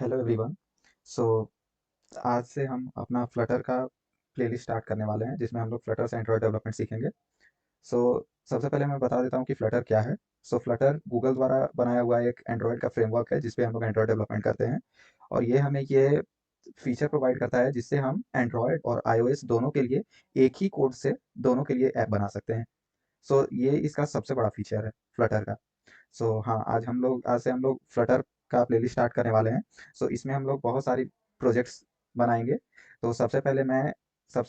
Hello everyone. सो आज से हम अपना फ्लटर का प्लेलिस्ट स्टार्ट करने वाले हैं जिसमें हम लोग फ्लटर से एंड्रॉयड डेवलपमेंट सीखेंगे। सो सबसे पहले मैं बता देता हूँ कि फ्लटर क्या है। फ्लटर गूगल द्वारा बनाया हुआ एक एंड्रॉयड का फ्रेमवर्क है जिसपे हम लोग एंड्रॉयड डेवलपमेंट करते हैं। और ये हमें ये फीचर प्रोवाइड करता है जिससे हम एंड्रॉयड और आईओएस दोनों के लिए एक ही कोड से दोनों के लिए ऐप बना सकते हैं। ये इसका सबसे बड़ा फीचर है फ्लटर का। हाँ, आज से हम लोग फ्लटर का प्लेलिस्ट स्टार्ट करने वाले हैं। इसमें हम लोग बहुत सारी प्रोजेक्ट्स बनाएंगे। तो सबसे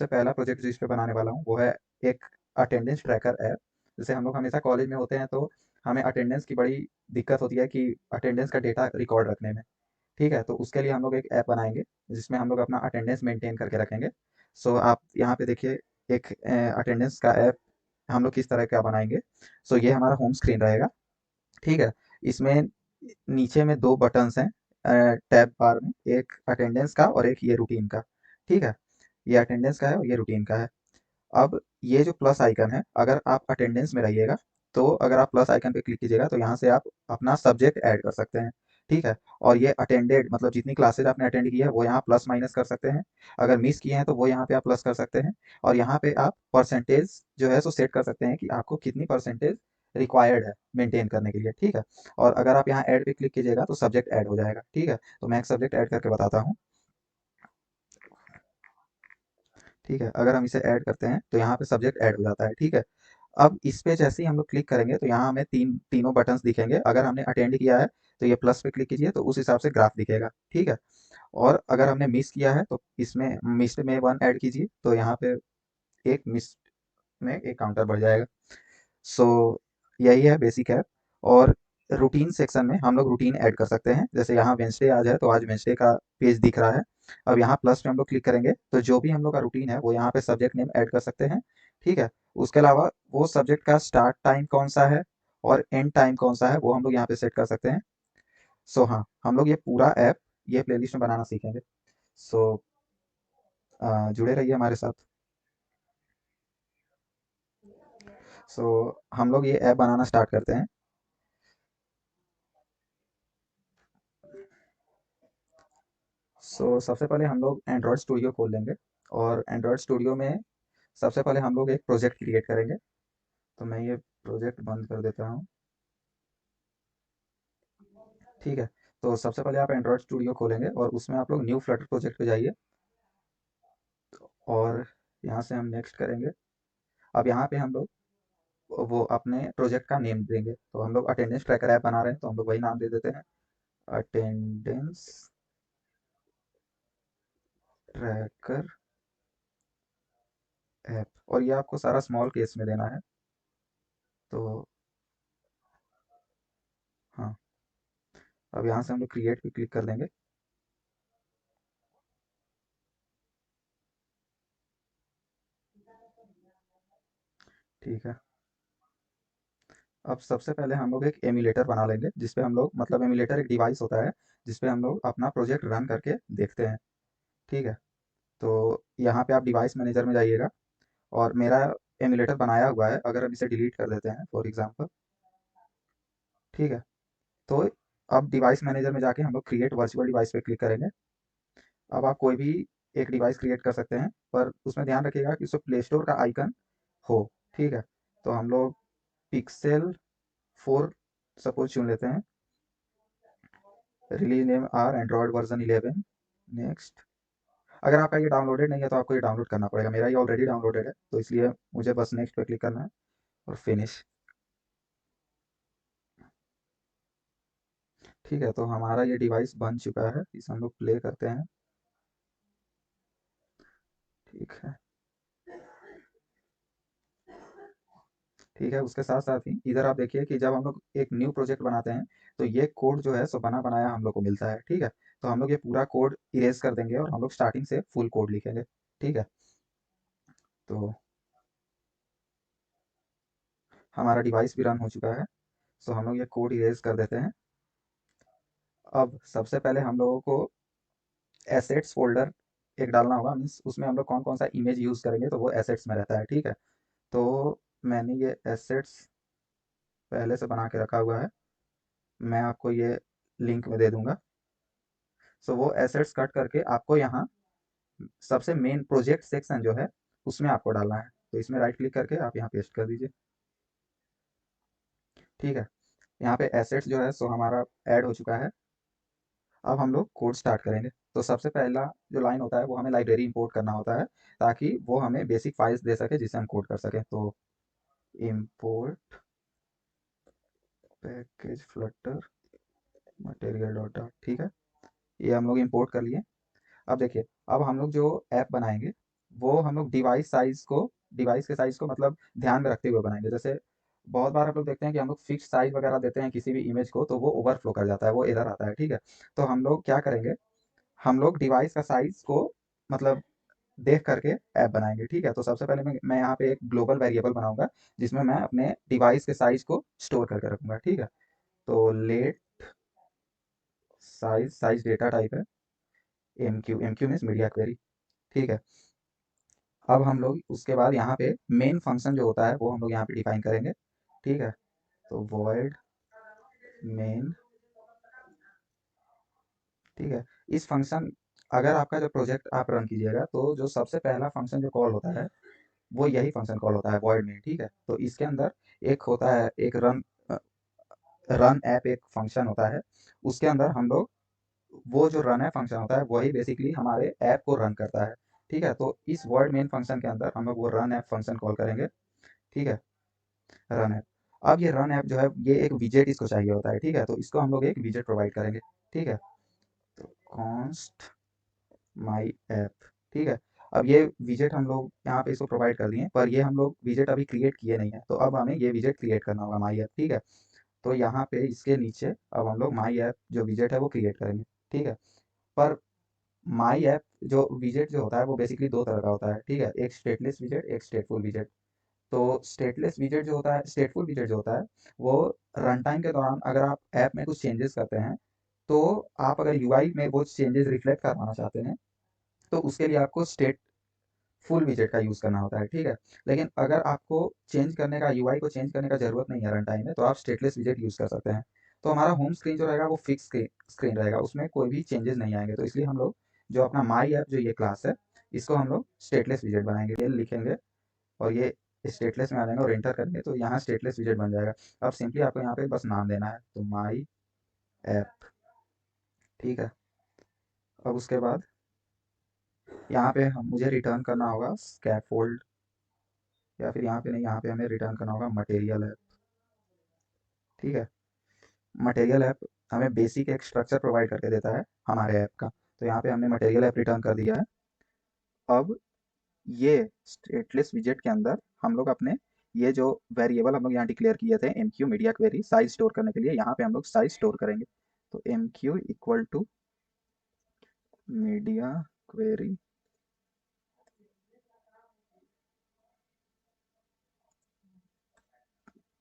पहला प्रोजेक्ट जिस पे बनाने वाला हूँ वो है एक अटेंडेंस ट्रैकर ऐप। जैसे हम लोग हमेशा कॉलेज में होते हैं तो हमें अटेंडेंस की बड़ी दिक्कत होती है कि अटेंडेंस का डेटा रिकॉर्ड रखने में। ठीक है, तो उसके लिए हम लोग एक ऐप बनाएंगे जिसमें हम लोग अपना अटेंडेंस मेंटेन करके रखेंगे। आप यहाँ पे देखिए, एक अटेंडेंस का ऐप हम लोग किस तरह का बनाएंगे। ये हमारा होम स्क्रीन रहेगा। ठीक है, इसमें नीचे में दो बटन्स हैं टैब बार में, एक अटेंडेंस का और एक ये रूटीन का। ठीक है, ये अटेंडेंस का है और ये रूटीन का है। अब ये जो प्लस आइकन है, अगर आप अटेंडेंस में रहिएगा तो अगर आप प्लस आइकन पे क्लिक कीजिएगा तो यहाँ से आप अपना सब्जेक्ट ऐड कर सकते हैं। ठीक है, और ये अटेंडेड मतलब जितनी क्लासेज आपने अटेंड की है वो यहाँ प्लस माइनस कर सकते हैं। अगर मिस किए हैं तो वो यहाँ पे आप प्लस कर सकते हैं। और यहाँ पे आप परसेंटेज जो है सो सेट कर सकते हैं कि आपको कितनी परसेंटेज रिक्वायर्ड है मेंटेन करने के लिए। ठीक है, और अगर आप यहाँ ऐड पे क्लिक कीजिएगा तो सब्जेक्ट ऐड हो जाएगा। ठीक है, तो मैं एक सब्जेक्ट ऐड करके बताता हूँ। ठीक है, अगर हम इसे ऐड करते हैं तो यहाँ पे सब्जेक्ट ऐड हो जाता है। ठीक है, अब इस पे जैसे ही हम लोग क्लिक करेंगे तो यहाँ हमें तीनों बटन्स दिखेंगे। अगर हमने अटेंड किया है तो ये प्लस पे क्लिक कीजिए तो उस हिसाब से ग्राफ दिखेगा। ठीक है, और अगर हमने मिस किया है तो इसमें मिस में वन ऐड कीजिए तो यहाँ पे एक मिस में एक काउंटर बढ़ जाएगा। सो यही है बेसिक ऐप। और रूटीन सेक्शन में हम लोग रूटीन ऐड कर सकते हैं। जैसे यहाँ वेंसडे आज है तो आज वेंसडे का पेज दिख रहा है। अब यहाँ प्लस पे हम लोग क्लिक करेंगे तो जो भी हम लोग का रूटीन है वो यहाँ पे सब्जेक्ट नेम ऐड कर सकते हैं। ठीक है, उसके अलावा वो सब्जेक्ट का स्टार्ट टाइम कौन सा है और एंड टाइम कौन सा है वो हम लोग यहाँ पे सेट कर सकते हैं। हाँ, हम लोग ये पूरा ऐप ये प्लेलिस्ट में बनाना सीखेंगे। सो जुड़े रहिए हमारे साथ। हम लोग ये ऐप बनाना स्टार्ट करते हैं। सबसे पहले हम लोग एंड्रॉयड स्टूडियो खोल लेंगे। और एंड्रॉयड स्टूडियो में सबसे पहले हम लोग एक प्रोजेक्ट क्रिएट करेंगे। तो मैं ये प्रोजेक्ट बंद कर देता हूँ। ठीक है, तो सबसे पहले आप एंड्रॉयड स्टूडियो खोलेंगे और उसमें आप लोग न्यू फ्लटर प्रोजेक्ट पे जाइए। और यहाँ से हम नेक्स्ट करेंगे। अब यहाँ पे हम लोग वो अपने प्रोजेक्ट का नेम देंगे। तो हम लोग अटेंडेंस ट्रैकर ऐप बना रहे हैं तो हम लोग वही नाम दे देते हैं, अटेंडेंस ट्रैकर ऐप। और ये आपको सारा स्मॉल केस में देना है। तो हाँ, अब यहाँ से हम लोग क्रिएट पे क्लिक कर देंगे। ठीक है, अब सबसे पहले हम लोग एक एमुलेटर बना लेंगे जिसपे हम लोग मतलब एमुलेटर एक डिवाइस होता है जिसपे हम लोग अपना प्रोजेक्ट रन करके देखते हैं। ठीक है, तो यहाँ पे आप डिवाइस मैनेजर में जाइएगा और मेरा एमुलेटर बनाया हुआ है। अगर हम इसे डिलीट कर देते हैं फॉर एग्जांपल। ठीक है, तो अब डिवाइस मैनेजर में जाके हम लोग क्रिएट वर्चुअल डिवाइस पे क्लिक करेंगे। अब आप कोई भी एक डिवाइस क्रिएट कर सकते हैं पर उसमें ध्यान रखिएगा कि उसमें प्ले स्टोर का आइकन हो। ठीक है, तो हम लोग पिक्सेल 4 सपोज चुन लेते हैं। Release name are android version 11। Next. अगर आपका ये डाउनलोडेड नहीं है तो आपको ये डाउनलोड करना पड़ेगा। मेरा ये ऑलरेडी डाउनलोडेड है तो इसलिए मुझे बस नेक्स्ट पे क्लिक करना है और फिनिश। ठीक है, तो हमारा ये डिवाइस बन चुका है। इसे हम लोग प्ले करते हैं। ठीक है। ठीक है, उसके साथ साथ ही इधर आप देखिए कि जब हम लोग एक न्यू प्रोजेक्ट बनाते हैं तो ये कोड जो है सो बना बनाया हम लोग को मिलता है। ठीक है, तो हम लोग ये पूरा कोड इरेज कर देंगे और हम लोग स्टार्टिंग से फुल कोड लिखेंगे। ठीक है, तो हमारा डिवाइस भी रन हो चुका है। हम लोग ये कोड इरेज कर देते हैं। अब सबसे पहले हम लोगों को एसेट्स फोल्डर एक डालना होगा। मीन्स उसमें हम लोग कौन कौन सा इमेज यूज़ करेंगे तो वो एसेट्स में रहता है। ठीक है, तो मैंने ये एसेट्स पहले से बना के रखा हुआ है। मैं आपको ये लिंक में दे दूंगा। सो वो एसेट्स कट करके आपको यहाँ सबसे मेन प्रोजेक्ट सेक्शन जो है उसमें आपको डालना है। तो इसमें राइट क्लिक करके आप यहाँ पेस्ट कर दीजिए। ठीक है, यहाँ पे एसेट्स जो है सो हमारा ऐड हो चुका है। अब हम लोग कोड स्टार्ट करेंगे। तो सबसे पहला जो लाइन होता है वो हमें लाइब्रेरी इंपोर्ट करना होता है, ताकि वो हमें बेसिक फाइल्स दे सके जिससे हम कोड कर सकें। तो import package Flutter material dot dot, ठीक है, ये हम लोग इंपोर्ट कर लिए। अब देखिए, अब हम लोग जो ऐप बनाएंगे वो हम लोग डिवाइस के साइज को मतलब ध्यान में रखते हुए बनाएंगे। जैसे बहुत बार हम लोग देखते हैं कि हम लोग फिक्स साइज वगैरह देते हैं किसी भी इमेज को, तो वो ओवरफ्लो कर जाता है, वो एरर आता है। ठीक है, तो हम लोग क्या करेंगे, हम लोग डिवाइस का साइज को मतलब देख करके ऐप बनाएंगे। ठीक है, तो सबसे पहले मैं यहाँ पे एक ग्लोबल वेरिएबल बनाऊंगा जिसमें मैं अपने डिवाइस के साइज को स्टोर करके रखूंगा। ठीक है, तो लेट साइज डेटा टाइप है M Q means media query. ठीक है, अब हम लोग उसके बाद यहाँ पे मेन फंक्शन जो होता है वो हम लोग यहाँ पे डिफाइन करेंगे। ठीक है, तो void मेन। ठीक है, इस फंक्शन, अगर आपका जो प्रोजेक्ट आप रन कीजिएगा तो जो सबसे पहला फंक्शन जो कॉल होता है वो यही फंक्शन कॉल होता है, void मेन। ठीक है, तो इसके अंदर एक होता है एक रन ऐप एक फंक्शन होता है, उसके अंदर हम लोग वो जो रन ऐप फंक्शन होता है वही बेसिकली हमारे ऐप को रन करता है। ठीक है, तो इस वर्ड मेन फंक्शन के अंदर हम लोग वो रन ऐप फंक्शन कॉल करेंगे। ठीक है, रन ऐप। अब ये रन ऐप जो है ये एक विजेट इसको चाहिए होता है। ठीक है, तो इसको हम लोग एक विजेट प्रोवाइड करेंगे। ठीक है, तो कॉन्स्ट माई ऐप। ठीक है, अब ये विजेट हम लोग यहाँ पे इसको प्रोवाइड कर दिए, पर ये हम लोग विजेट अभी क्रिएट किए नहीं है, तो अब हमें ये विजेट क्रिएट करना होगा माई ऐप। ठीक है, तो यहाँ पे इसके नीचे अब हम लोग माई ऐप जो विजेट है वो क्रिएट करेंगे। ठीक है, पर माई ऐप जो विजेट जो होता है वो बेसिकली दो तरह का होता है। ठीक है, एक स्टेटलेस विजेट, एक स्टेटफुल विजेट। तो स्टेटफुल विजेट जो होता है वो रन टाइम के दौरान अगर आप ऐप में कुछ चेंजेस करते हैं, तो आप अगर यूआई में वो चेंजेस रिफ्लेक्ट करवाना चाहते हैं तो उसके लिए आपको स्टेट फुल विजेट का यूज़ करना होता है। ठीक है, लेकिन अगर आपको चेंज करने का यूआई को चेंज करने का ज़रूरत नहीं है रन टाइम में, तो आप स्टेटलेस विजेट यूज़ कर सकते हैं। तो हमारा होम स्क्रीन जो रहेगा वो फिक्स स्क्रीन रहेगा, उसमें कोई भी चेंजेस नहीं आएंगे। तो इसलिए हम लोग जो अपना माई ऐप जो ये क्लास है इसको हम लोग स्टेटलेस विजेट बनाएंगे, ये लिखेंगे और ये स्टेटलेस में आ जाएगा और एंटर करेंगे तो यहाँ स्टेटलेस विजेट बन जाएगा। अब सिंपली आपको यहाँ पे बस नाम देना है, तो माई ऐप। ठीक है, अब उसके बाद यहाँ पे हम मुझे रिटर्न करना होगा स्कैफोल्ड, या फिर यहाँ पे नहीं, यहाँ पे हमें रिटर्न करना होगा मटेरियल ऐप। ठीक है, मटेरियल ऐप हमें बेसिक एक स्ट्रक्चर प्रोवाइड करके देता है हमारे ऐप का, तो यहाँ पे हमने मटेरियल ऐप रिटर्न कर दिया है। अब ये स्टेटलेस विजेट के अंदर हम लोग अपने ये जो वेरिएबल हम लोग यहाँ डिक्लेयर किए थे M Q media query size store करने के लिए, यहाँ पे हम लोग साइज स्टोर करेंगे। तो M Q equal to media query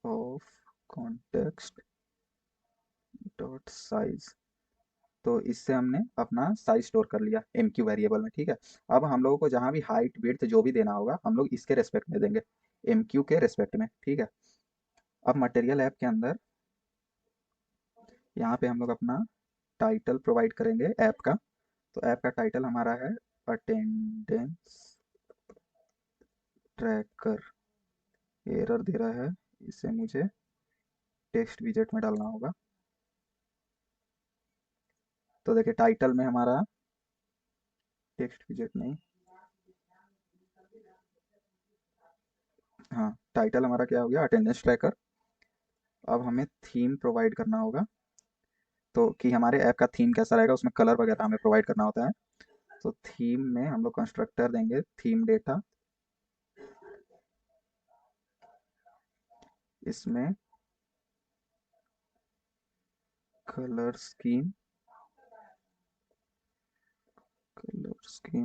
of context dot size. तो इससे हमने अपना साइज स्टोर कर लिया एम क्यू वेरिएबल में। ठीक है, अब हम लोगों को जहाँ भी हाइट विड्थ जो भी देना होगा हम लोग इसके रेस्पेक्ट में देंगे, एम क्यू के रेस्पेक्ट में। ठीक है, अब मटेरियल ऐप के अंदर यहाँ पे हम लोग अपना टाइटल प्रोवाइड करेंगे ऐप का। तो ऐप का टाइटल हमारा है अटेंडेंस ट्रैकर। एरर दे रहा है, इसे मुझे टेक्स्ट विजेट में डालना होगा। तो देखिए टाइटल में हमारा टेक्स्ट विजेट नहीं, हाँ टाइटल हमारा क्या हो गया, अटेंडेंस ट्रैकर। अब हमें थीम प्रोवाइड करना होगा, तो कि हमारे ऐप का थीम कैसा रहेगा, उसमें कलर वगैरह हमें प्रोवाइड करना होता है। तो थीम में हम लोग कंस्ट्रक्टर देंगे थीम डेटा, इसमें colour scheme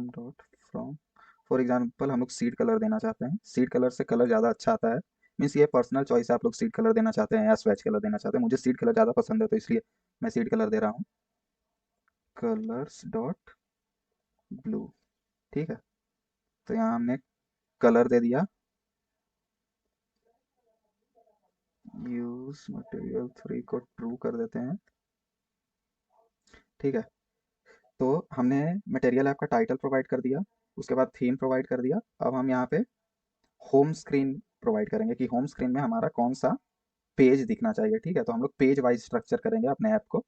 dot from. For example हम लोग सीड कलर देना चाहते हैं, सीड कलर से कलर ज़्यादा अच्छा आता है। मीन्स ये पर्सनल चॉइस है, आप लोग सीड कलर देना चाहते हैं या स्वेच कलर देना चाहते हैं। मुझे सीड कलर ज़्यादा पसंद है तो इसलिए मैं सीड कलर दे रहा हूँ, कलर्स डॉट ब्लू। ठीक है, तो यहाँ हमने कलर दे दिया, यूज मटेरियल 3 को ट्रू कर देते हैं। ठीक है, तो हमने मटेरियल ऐप का टाइटल प्रोवाइड कर दिया, उसके बाद थीम प्रोवाइड कर दिया। अब हम यहाँ पे होम स्क्रीन प्रोवाइड करेंगे कि होम स्क्रीन में हमारा कौन सा पेज दिखना चाहिए। ठीक है, तो हम लोग पेज वाइज स्ट्रक्चर करेंगे अपने ऐप को।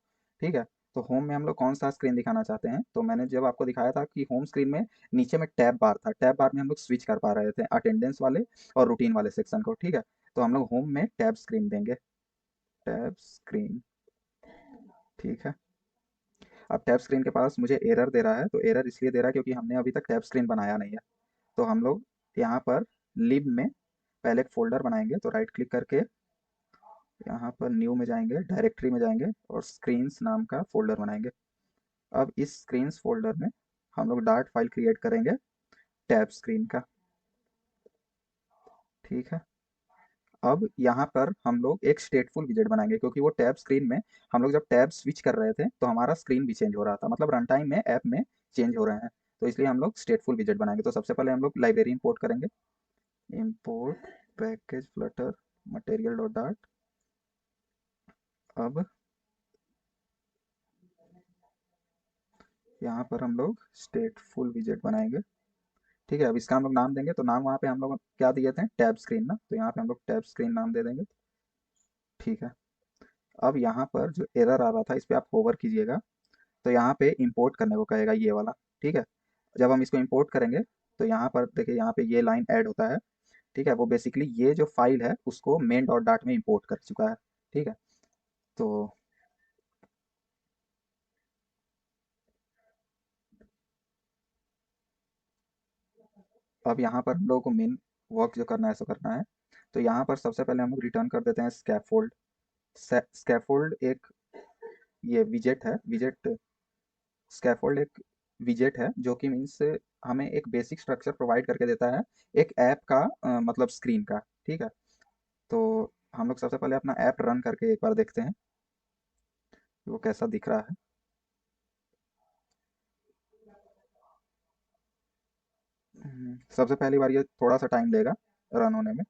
ठीक है, तो होम में हम लोग कौन सा स्क्रीन दिखाना चाहते हैं, तो मैंने जब आपको दिखाया था कि होम स्क्रीन में नीचे में टैब बार था, टैब बार में हम लोग स्विच कर पा रहे थे अटेंडेंस वाले और रूटीन वाले सेक्शन को। ठीक है, तो हम लोग होम में टैब स्क्रीन देंगे, टैब स्क्रीन। ठीक है, अब टैब स्क्रीन के पास मुझे एरर दे रहा है, तो एरर इसलिए दे रहा है क्योंकि हमने अभी तक टैब स्क्रीन बनाया नहीं है। तो हम लोग यहाँ पर लिब में पहले एक फोल्डर बनाएंगे, तो राइट क्लिक करके यहाँ पर न्यू में जाएंगे, डायरेक्टरी में जाएंगे और स्क्रीन्स नाम का फोल्डर बनाएंगे। अब इस स्क्रीन्स फोल्डर में हम लोग डार्ट फाइल क्रिएट करेंगे टैब स्क्रीन का। ठीक है, अब यहाँ पर हम लोग एक स्टेटफुल विजेट बनाएंगे, क्योंकि वो टैब स्क्रीन में हम लोग जब टैब स्विच कर रहे थे तो हमारा स्क्रीन भी चेंज हो रहा था, मतलब रन टाइम में ऐप में चेंज हो रहे हैं। तो इसलिए हम लोग स्टेटफुल विजेट बनाएंगे। तो सबसे पहले हम लोग लाइब्रेरी इंपोर्ट करेंगे, import package Flutter material dot dart. अब यहाँ पर हम लोग स्टेटफुल विजेट बनाएंगे। ठीक है, अब इसका हम लोग नाम देंगे, तो नाम वहाँ पे हम लोग क्या दिए थे, टैब स्क्रीन ना, तो यहाँ पे हम लोग टैब स्क्रीन नाम दे देंगे। ठीक है, अब यहाँ पर जो एरर आ रहा था इस पे आप होवर कीजिएगा, तो यहाँ पे इंपोर्ट करने को कहेगा ये वाला। ठीक है, जब हम इसको इंपोर्ट करेंगे तो यहाँ पर देखिए, यहाँ पे ये लाइन ऐड होता है। ठीक है, वो बेसिकली ये जो फाइल है उसको मेन डॉट डाट में इंपोर्ट कर चुका है। ठीक है, तो अब यहाँ पर हम लोगों को मेन वर्क जो करना है सो करना है। तो यहाँ पर सबसे पहले हम लोग रिटर्न कर देते हैं स्कैफोल्ड। स्कैफोल्ड एक ये विजेट है, विजेट स्कैफोल्ड एक विजेट है जो कि मीन्स हमें एक बेसिक स्ट्रक्चर प्रोवाइड करके देता है एक ऐप का, मतलब स्क्रीन का। ठीक है, तो हम लोग सबसे पहले अपना ऐप रन करके एक बार देखते हैं कि वो कैसा दिख रहा है। सबसे पहली बार ये थोड़ा सा टाइम लेगा रन होने में।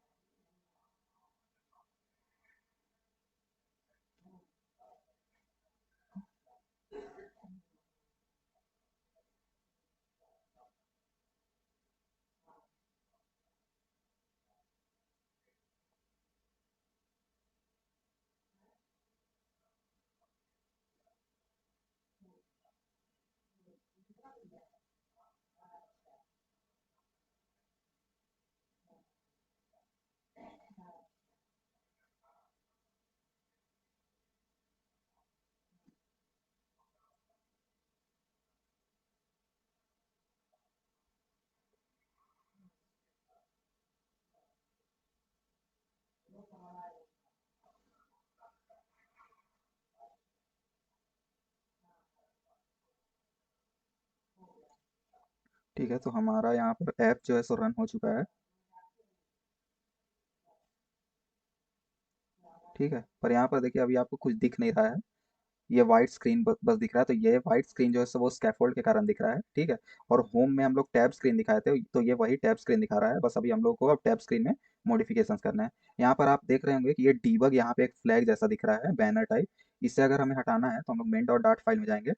ठीक है, तो हमारा यहाँ पर ऐप जो है सो रन हो चुका है। ठीक है, पर यहाँ पर देखिए अभी आपको कुछ दिख नहीं रहा है, ये वाइट स्क्रीन बस दिख रहा है। तो ये वाइट स्क्रीन जो है सो वो स्कैफोल्ड के कारण दिख रहा है। ठीक है, और होम में हम लोग टैब स्क्रीन दिखाए थे, तो ये वही टैब स्क्रीन दिखा रहा है, बस अभी हम लोग को अब टैब स्क्रीन में मॉडिफिकेशंस करना है। यहाँ पर आप देख रहे होंगे कि ये डीबग यहाँ पे एक फ्लैग जैसा दिख रहा है, बैनर टाइप। इसे अगर हमें हटाना है तो हम लोग मेन डॉट डाट फाइल में जाएंगे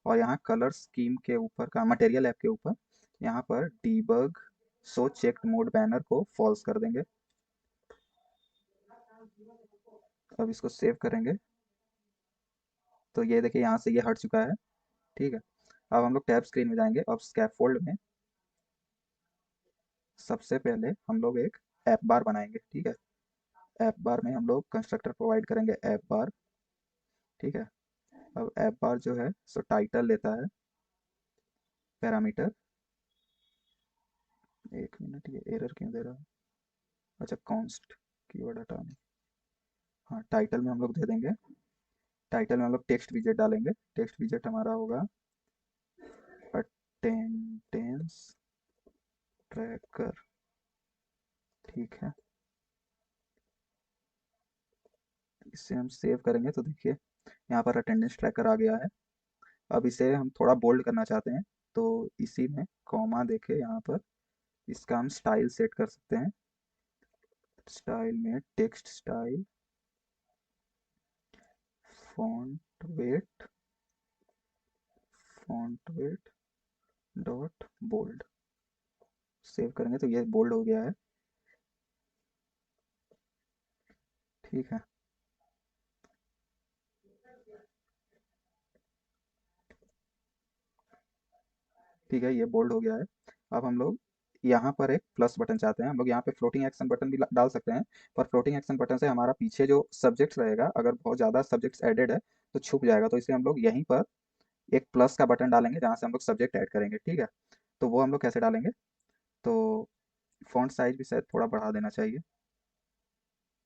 और यहाँ कलर स्कीम के ऊपर का मटेरियल ऐप के ऊपर यहाँ पर debug show checked mode banner को फॉल्स कर देंगे। अब इसको सेव करेंगे, तो ये देखिए यहाँ से ये हट चुका है। ठीक है, अब हम लोग टैब स्क्रीन में जाएंगे। अब स्कैफोल्ड में सबसे पहले हम लोग एक ऐप बार बनाएंगे। ठीक है, ऐप बार में हम लोग कंस्ट्रक्टर प्रोवाइड करेंगे ऐप बार। ठीक है, अब ऐप बार जो है सो टाइटल लेता है पैरामीटर। एक मिनट, ये एरर क्यों दे रहा है। अच्छा, कॉन्स्ट कीवर्ड हटाने। हाँ, टाइटल में हम लोग दे देंगे, टाइटल में हम लोग टेक्स्ट विजेट डालेंगे। टेक्स्ट विजेट हमारा होगा अटेंडेंस ट्रैकर। ठीक है, इसे हम सेव करेंगे तो देखिए यहाँ पर अटेंडेंस ट्रैकर आ गया है। अब इसे हम थोड़ा बोल्ड करना चाहते हैं, तो इसी में कॉमा देके यहाँ पर इसका हम स्टाइल सेट कर सकते हैं। स्टाइल में text style, font weight font weight dot bold, save करेंगे तो ये बोल्ड हो गया है। ठीक है, ठीक है, ये बोल्ड हो गया है। अब हम लोग यहाँ पर एक प्लस बटन चाहते हैं, हम लोग यहाँ पे फ्लोटिंग एक्शन बटन भी डाल सकते हैं, पर फ्लोटिंग एक्शन बटन से हमारा पीछे जो सब्जेक्ट्स रहेगा, अगर बहुत ज़्यादा सब्जेक्ट्स एडेड है तो छुप जाएगा, तो इसलिए हम लोग यहीं पर एक प्लस का बटन डालेंगे जहाँ से हम लोग सब्जेक्ट ऐड करेंगे। ठीक है, तो वो हम लोग कैसे डालेंगे, तो फॉन्ट साइज भी शायद थोड़ा बढ़ा देना चाहिए,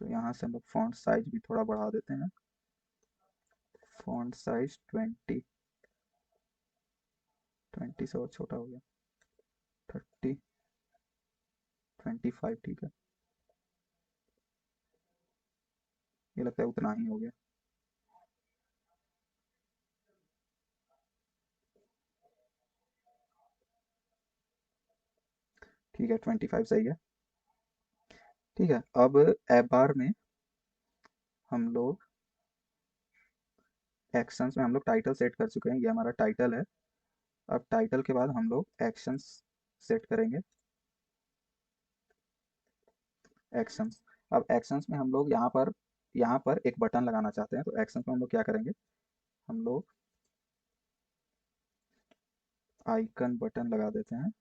तो यहाँ से हम लोग फॉन्ट साइज भी थोड़ा बढ़ा देते हैं, फॉन्ट साइज 20 से और छोटा हो गया, 30, 25, ठीक है, ये लगता है उतना ही हो गया। ठीक है, 25 सही है। ठीक है, अब ऐप बार में हम लोग एक्शंस में हम लोग टाइटल सेट कर चुके हैं, ये हमारा टाइटल है। अब टाइटल के बाद हम लोग एक्शंस सेट करेंगे, एक्शंस। अब एक्शंस में हम लोग यहाँ पर एक बटन लगाना चाहते हैं, तो एक्शंस में हम लोग क्या करेंगे, हम लोग आइकन बटन लगा देते हैं।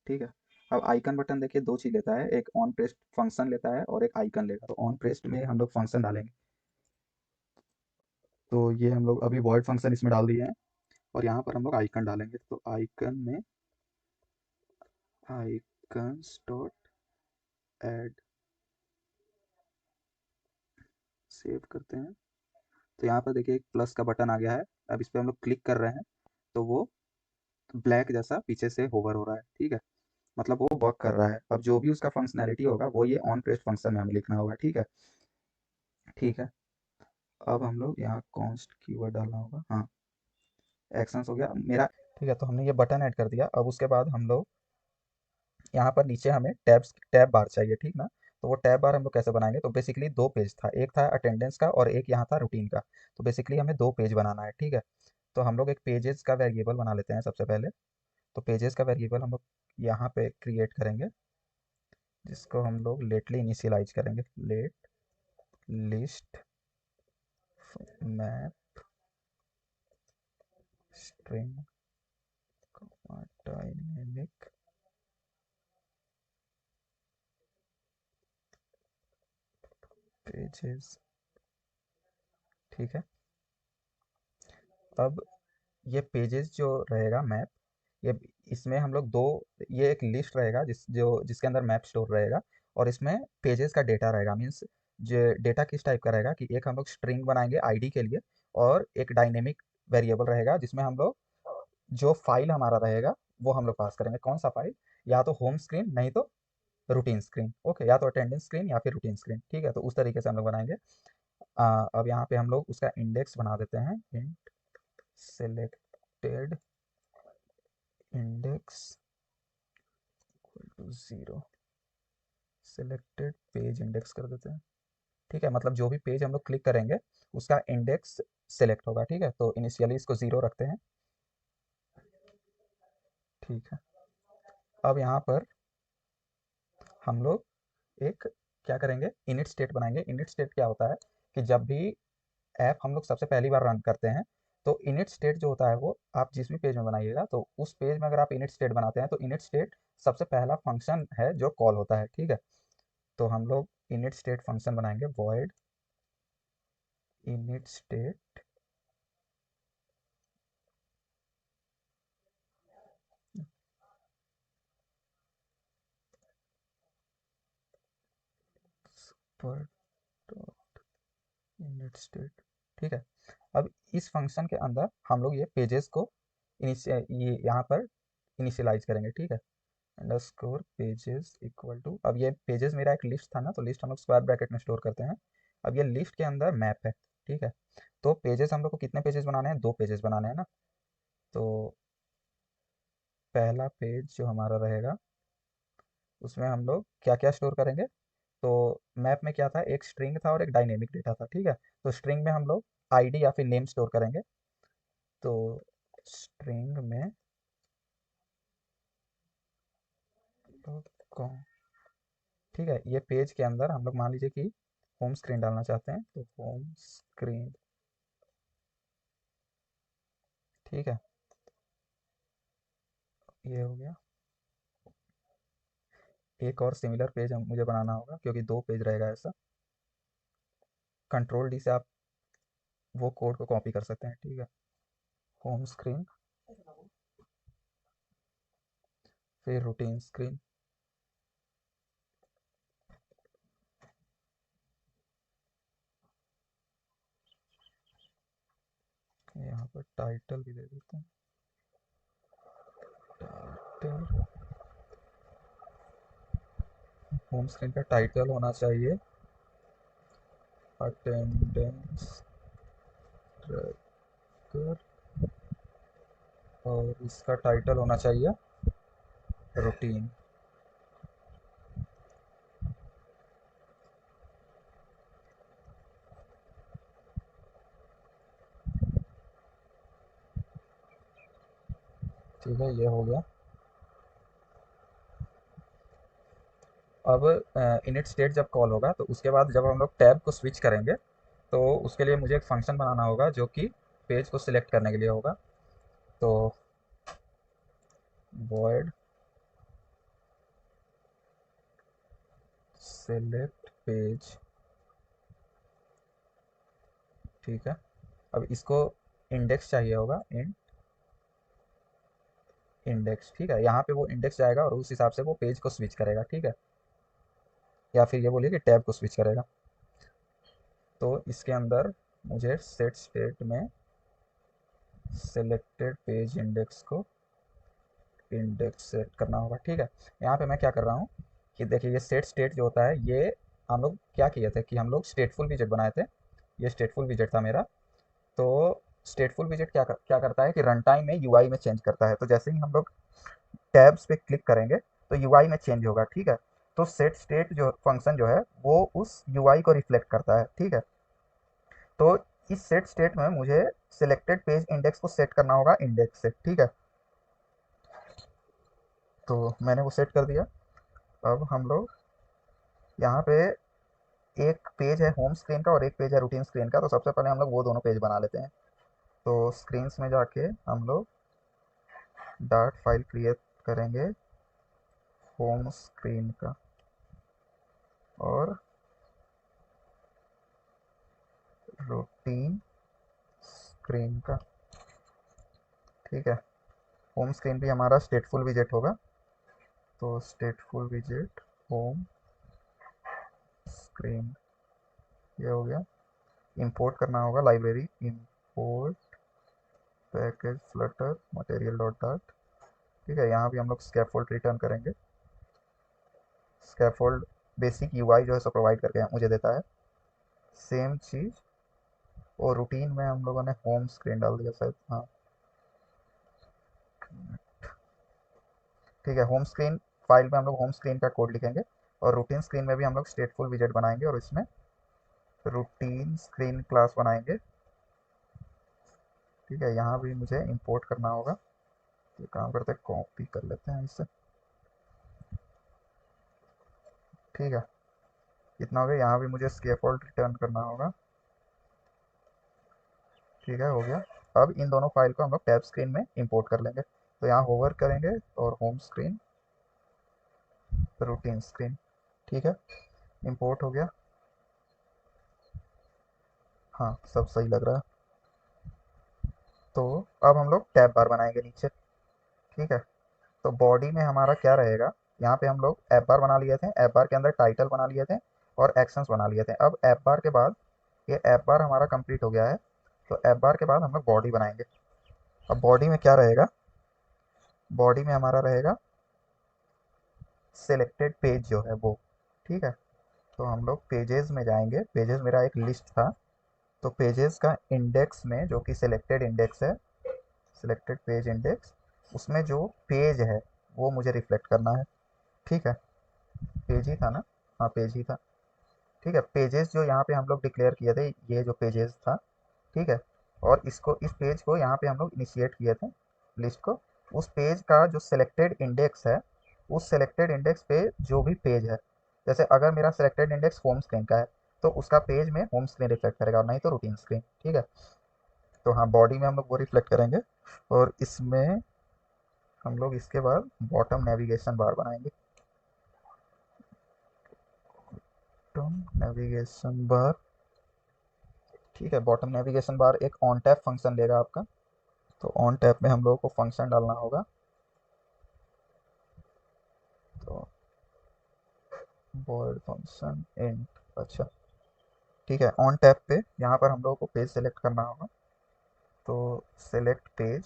ठीक है, अब आइकन बटन देखिए दो चीज़ लेता है, एक ऑन प्रेस्ड फंक्शन लेता है और एक आइकन लेगा, तो ऑन प्रेस्ड में हम लोग फंक्शन डालेंगे, तो ये हम लोग अभी वॉइड फंक्शन इसमें डाल दिए हैं, और यहाँ पर हम लोग आइकन डालेंगे, तो आइकन में आइकन्स डॉट ऐड, सेव करते हैं, तो यहाँ पर देखिए एक प्लस का बटन आ गया है। अब इस पर हम लोग क्लिक कर रहे हैं तो वो ब्लैक जैसा पीछे से होवर हो रहा है। ठीक है, मतलब वो वर्क कर रहा है। अब जो भी उसका फंक्शनैलिटी होगा वो ये ऑन प्रेस्ट फंक्शन में हमें लिखना होगा। ठीक है, ठीक है, अब हम लोग यहाँ कॉन्स्ट कीवर्ड डालना होगा। हाँ, एक्शंस हो गया मेरा। ठीक है, तो हमने ये बटन ऐड कर दिया। अब उसके बाद हम लोग यहाँ पर नीचे हमें टैब बार चाहिए, ठीक ना। तो वो टैब बार हम लोग कैसे बनाएंगे, तो बेसिकली दो पेज था, एक था अटेंडेंस का और एक यहाँ था रूटीन का, तो बेसिकली हमें दो पेज बनाना है। ठीक है, तो हम लोग एक पेजेस का वेरिएबल बना लेते हैं सबसे पहले। तो पेजेस का वेरिएबल हम लोग यहाँ पे क्रिएट करेंगे, जिसको हम लोग लेटली इनिशियलाइज करेंगे, late list map string dynamic pages. ठीक है, अब ये पेजेस जो रहेगा मैप, ये इसमें हम लोग दो, ये एक लिस्ट रहेगा जिसके अंदर मैप स्टोर रहेगा, और इसमें पेजेस का डेटा रहेगा। मीन्स जो डेटा किस टाइप का रहेगा कि एक हम लोग स्ट्रिंग बनाएंगे आईडी के लिए, और एक डायनेमिक वेरिएबल रहेगा जिसमें हम लोग जो फाइल हमारा रहेगा वो हम लोग पास करेंगे। कौन सा फाइल, या तो होम स्क्रीन, नहीं तो रूटीन स्क्रीन। ओके, या तो अटेंडेंस स्क्रीन या फिर रूटीन स्क्रीन। ठीक है, तो उस तरीके से हम लोग बनाएंगे। अब यहाँ पे हम लोग उसका इंडेक्स बना देते हैं, int selected index to 0, selected page index कर देते हैं। ठीक है, मतलब जो भी पेज हम लोग क्लिक करेंगे उसका इंडेक्स सेलेक्ट होगा। ठीक है, तो इनिशियली इसको 0 रखते हैं। ठीक है, अब यहाँ पर हम लोग एक क्या करेंगे, इनिट स्टेट बनाएंगे। इनिट स्टेट क्या होता है कि जब भी ऐप हम लोग सबसे पहली बार रन करते हैं, तो इनिट स्टेट जो होता है वो आप जिस भी पेज में बनाइएगा, तो उस पेज में अगर आप इनिट स्टेट बनाते हैं तो इनिट स्टेट सबसे पहला फंक्शन है जो कॉल होता है। ठीक है, तो हम लोग इनिट स्टेट फंक्शन बनाएंगे, void init state super init state। ठीक है, अब इस फंक्शन के अंदर हम लोग ये पेजेस को ये यहाँ पर इनिशियलाइज करेंगे। ठीक है, अंडरस्कोर पेजेस इक्वल टू, अब ये पेजेस मेरा एक लिस्ट था ना, तो लिस्ट हम लोग स्क्वायर ब्रैकेट में स्टोर करते हैं। अब ये लिस्ट के अंदर मैप है। ठीक है, तो पेजेस हम लोग को कितने पेजेस बनाने हैं, दो पेजेस बनाने हैं ना। तो पहला पेज जो हमारा रहेगा उसमें हम लोग क्या क्या स्टोर करेंगे, तो मैप में क्या था, एक स्ट्रिंग था और एक डायनेमिक डेटा था। ठीक है, तो स्ट्रिंग में हम लोग आईडी या फिर नेम स्टोर करेंगे। तो स्ट्रिंग में तो कौन, ठीक है, ये पेज के अंदर हम लोग मान लीजिए कि होम स्क्रीन डालना चाहते हैं, तो होम स्क्रीन, ठीक है, ये हो गया। एक और सिमिलर पेज मुझे बनाना होगा क्योंकि दो पेज रहेगा ऐसा। कंट्रोल डी से आप वो कोड को कॉपी कर सकते हैं, ठीक है। होम स्क्रीन, फिर रूटीन स्क्रीन, यहाँ पर टाइटल भी दे देते हैं। टाइटल, होम स्क्रीन का टाइटल होना चाहिए अटेंडेंस ट्रैकर, और इसका टाइटल होना चाहिए रूटीन। ठीक है, ये हो गया। अब इनिट स्टेट जब कॉल होगा तो उसके बाद जब हम लोग टैब को स्विच करेंगे तो उसके लिए मुझे एक फंक्शन बनाना होगा जो कि पेज को सिलेक्ट करने के लिए होगा। तो void select पेज, ठीक है। अब इसको इंडेक्स चाहिए होगा, इंडेक्स, ठीक है। यहाँ पे वो इंडेक्स जाएगा और उस हिसाब से वो पेज को स्विच करेगा, ठीक है, या फिर ये बोलिए कि टैब को स्विच करेगा। तो इसके अंदर मुझे सेट स्टेट में सेलेक्टेड पेज इंडेक्स को इंडेक्स सेट करना होगा, ठीक है। यहाँ पे मैं क्या कर रहा हूँ कि देखिए ये सेट स्टेट जो होता है, ये हम लोग क्या किए थे कि हम लोग स्टेटफुल विजेट बनाए थे। ये स्टेटफुल विजेट था मेरा। तो स्टेटफुल विजेट क्या करता है कि रन टाइम में यूआई में चेंज करता है। तो जैसे ही हम लोग टैब्स पे क्लिक करेंगे तो यूआई में चेंज होगा, ठीक है। तो सेट स्टेट जो फंक्शन जो है वो उस यूआई को रिफ्लेक्ट करता है, ठीक है। तो इस सेट स्टेट में मुझे सिलेक्टेड पेज इंडेक्स को सेट करना होगा इंडेक्स से, ठीक है। तो मैंने वो सेट कर दिया। अब हम लोग यहाँ पे एक पेज है होम स्क्रीन का और एक पेज है रूटीन स्क्रीन का, तो सबसे पहले हम लोग वो दोनों पेज बना लेते हैं। तो स्क्रीन्स में जाके हम लोग डार्ट फाइल क्रिएट करेंगे होम स्क्रीन का और रूटीन स्क्रीन का, ठीक है। होम स्क्रीन भी हमारा स्टेटफुल विजेट होगा। तो स्टेटफुल विजेट होम स्क्रीन, ये हो गया। इंपोर्ट करना होगा library import package Flutter material dot dart, ठीक है। यहाँ भी हम लोग स्कैफोल्ड रिटर्न करेंगे। स्कैफोल्ड बेसिक यूआई जो है सो प्रोवाइड करके मुझे देता है। सेम चीज़, और रूटीन में हम लोगों ने होम स्क्रीन डाल दिया शायद, हाँ, ठीक है। होम स्क्रीन फाइल में हम लोग होम स्क्रीन का कोड लिखेंगे और रूटीन स्क्रीन में भी हम लोग स्टेटफुल विजेट बनाएंगे और इसमें रूटीन स्क्रीन क्लास बनाएंगे, ठीक है। यहाँ भी मुझे इंपोर्ट करना होगा। ये काम करते हैं, कॉपी कर लेते हैं इससे, ठीक है। इतना हो गया। यहाँ भी मुझे स्कैफोल्ड रिटर्न करना होगा, ठीक है, हो गया। अब इन दोनों फाइल को हम लोग टैब स्क्रीन में इंपोर्ट कर लेंगे। तो यहाँ होवर करेंगे और होम स्क्रीन रूटीन स्क्रीन, ठीक है, इंपोर्ट हो गया। हाँ, सब सही लग रहा है। तो अब हम लोग टैब बार बनाएंगे नीचे, ठीक है। तो बॉडी में हमारा क्या रहेगा, यहाँ पे हम लोग ऐप बार बना लिए थे, ऐप बार के अंदर टाइटल बना लिए थे और एक्शंस बना लिए थे। अब ऐप बार के बाद ये ऐप बार हमारा कंप्लीट हो गया है। तो ऐप बार के बाद हम लोग बॉडी बनाएंगे। अब बॉडी में क्या रहेगा, बॉडी में हमारा रहेगा सिलेक्टेड पेज जो है वो, ठीक है। तो हम लोग पेजेस में जाएंगे। पेजेस मेरा एक लिस्ट था, तो पेजेस का इंडेक्स में जो कि सिलेक्टेड इंडेक्स है, सिलेक्टेड पेज इंडेक्स, उसमें जो पेज है वो मुझे रिफ्लेक्ट करना है, ठीक है। पेज ही था ना, हाँ पेज ही था, ठीक है। पेजेस जो यहाँ पे हम लोग डिक्लेयर किए थे, ये जो पेजेस था, ठीक है, और इसको, इस पेज को यहाँ पे हम लोग इनिशिएट किए थे लिस्ट को। उस पेज का जो सिलेक्टेड इंडेक्स है, उस सिलेक्टेड इंडेक्स पे जो भी पेज है, जैसे अगर मेरा सिलेक्टेड इंडेक्स होम स्क्रीन का है तो उसका पेज में होम स्क्रीन रिफ्लेक्ट करेगा, और नहीं तो रूटीन स्क्रीन। ठीक है, तो हाँ, बॉडी में हम लोग वो रिफ्लेक्ट करेंगे। और इसमें हम लोग इसके बाद बॉटम नेविगेशन बार बनाएंगे। बॉटम नेविगेशन बार, ठीक है। बॉटम नेविगेशन बार एक ऑन टैप फंक्शन लेगा आपका, तो ऑन टैप में हम लोगों को फंक्शन डालना होगा। तो void फंक्शन इंट, अच्छा ठीक है। ऑन टैप पे यहाँ पर हम लोगों को पेज सेलेक्ट करना होगा, तो सेलेक्ट पेज,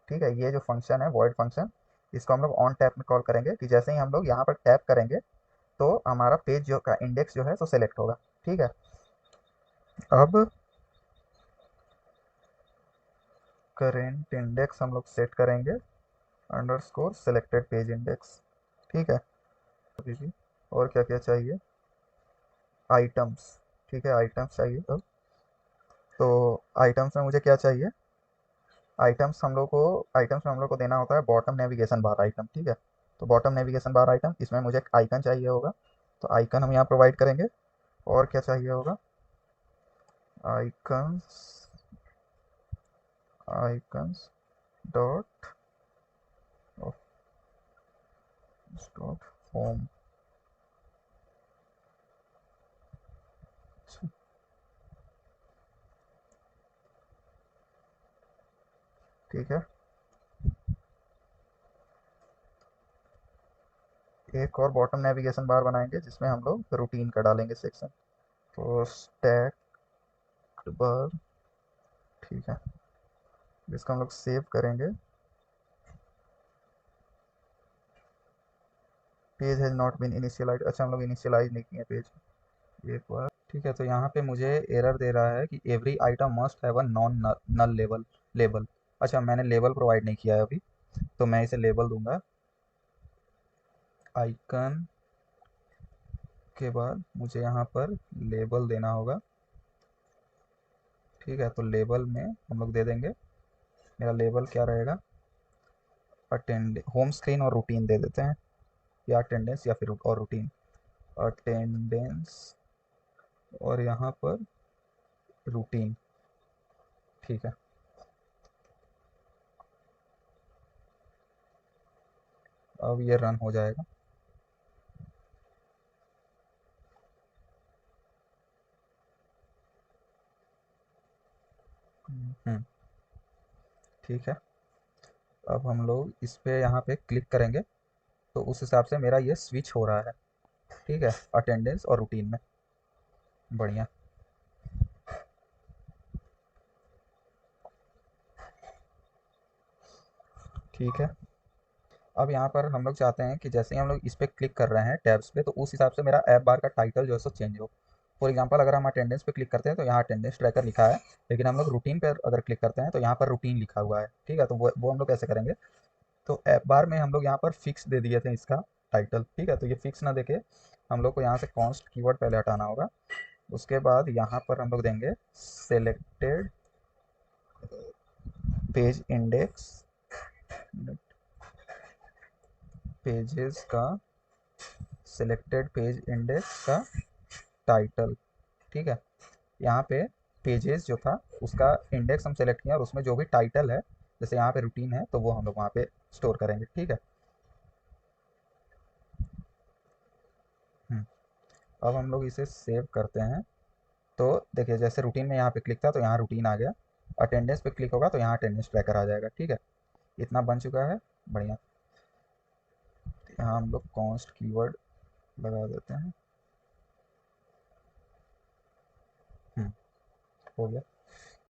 ठीक है। ये जो फंक्शन है void फंक्शन, इसको हम लोग ऑन टैप में कॉल करेंगे कि जैसे ही हम लोग यहाँ पर टैप करेंगे तो हमारा पेज जो का इंडेक्स जो है तो सेलेक्ट होगा। ठीक है, अब करेंट इंडेक्स हम लोग सेट करेंगे अंडरस्कोर सेलेक्टेड पेज इंडेक्स। ठीक है, अभी भी और क्या क्या चाहिए, आइटम्स, ठीक है, आइटम्स चाहिए। तो आइटम्स में मुझे क्या चाहिए, आइटम्स में हम लोग को देना होता है बॉटम नेविगेशन बार आइटम। ठीक है, तो बॉटम नेविगेशन बार आइटम, इसमें मुझे एक आइकन चाहिए होगा, तो आइकन हम यहाँ प्रोवाइड करेंगे। और क्या चाहिए होगा, icons, icons dot dot home. ठीक है, एक और बॉटम नेविगेशन बार बनाएंगे जिसमें हम लोग रूटीन का डालेंगे सेक्शन, तो स्टैक बार, ठीक है। इसको हम लोग सेव करेंगे। Page has not been initialize, अच्छा हम लोग इनिशियलाइज नहीं किए पेज, एक बार। ठीक है, तो यहाँ पे मुझे एरर दे रहा है कि every item must have a non null label, label. अच्छा, मैंने लेबल प्रोवाइड नहीं किया है अभी, तो मैं इसे लेबल दूंगा। आइकन के बाद मुझे यहाँ पर लेबल देना होगा। ठीक है, तो लेबल में हम लोग दे देंगे, मेरा लेबल क्या रहेगा, अटेंड होम स्क्रीन और रूटीन दे देते हैं, या अटेंडेंस या फिर और रूटीन, अटेंडेंस और यहाँ पर रूटीन। ठीक है, अब ये रन हो जाएगा। ठीक है, अब हम लोग इस पे यहाँ पे क्लिक करेंगे, तो उस हिसाब से मेरा ये स्विच हो रहा है। ठीक है, अटेंडेंस और रूटीन में, बढ़िया। ठीक है, अब यहाँ पर हम लोग चाहते हैं कि जैसे ही हम लोग इस पर क्लिक कर रहे हैं टैब्स पे, तो उस हिसाब से मेरा ऐप बार का टाइटल जो है सो चेंज हो। फॉर एग्जांपल, अगर हम अटेंडेंस पे क्लिक करते हैं तो यहाँ अटेंडेंस ट्रैकर लिखा है, लेकिन हम लोग रूटीन पर अगर क्लिक करते हैं तो यहाँ पर रूटीन लिखा हुआ है। ठीक है, तो वो हम लोग कैसे करेंगे, तो ऐप बार में हम लोग यहाँ पर फिक्स दे दिए थे इसका टाइटल। ठीक है, तो ये फिक्स ना देके हम लोग को यहाँ से कॉन्स्ट कीवर्ड पहले हटाना होगा। उसके बाद यहाँ पर हम लोग देंगे सेलेक्टेड पेज इंडेक्स, पेजेस का, सिलेक्टेड पेज इंडेक्स का टाइटल। ठीक है, यहाँ पे पेजेस जो था उसका इंडेक्स हम सेलेक्ट किए, और उसमें जो भी टाइटल है, जैसे यहाँ पे रूटीन है, तो वो हम लोग वहाँ पे स्टोर करेंगे। ठीक है, हम्म, अब हम लोग इसे सेव करते हैं। तो देखिए, जैसे रूटीन में यहाँ पे क्लिक था तो यहाँ रूटीन आ गया, अटेंडेंस पे क्लिक होगा तो यहाँ अटेंडेंस ट्रैकर आ जाएगा। ठीक है, इतना बन चुका है, बढ़िया। यहाँ हम लोग कॉन्स्ट कीवर्ड लगा देते हैं। हम्म, हो गया।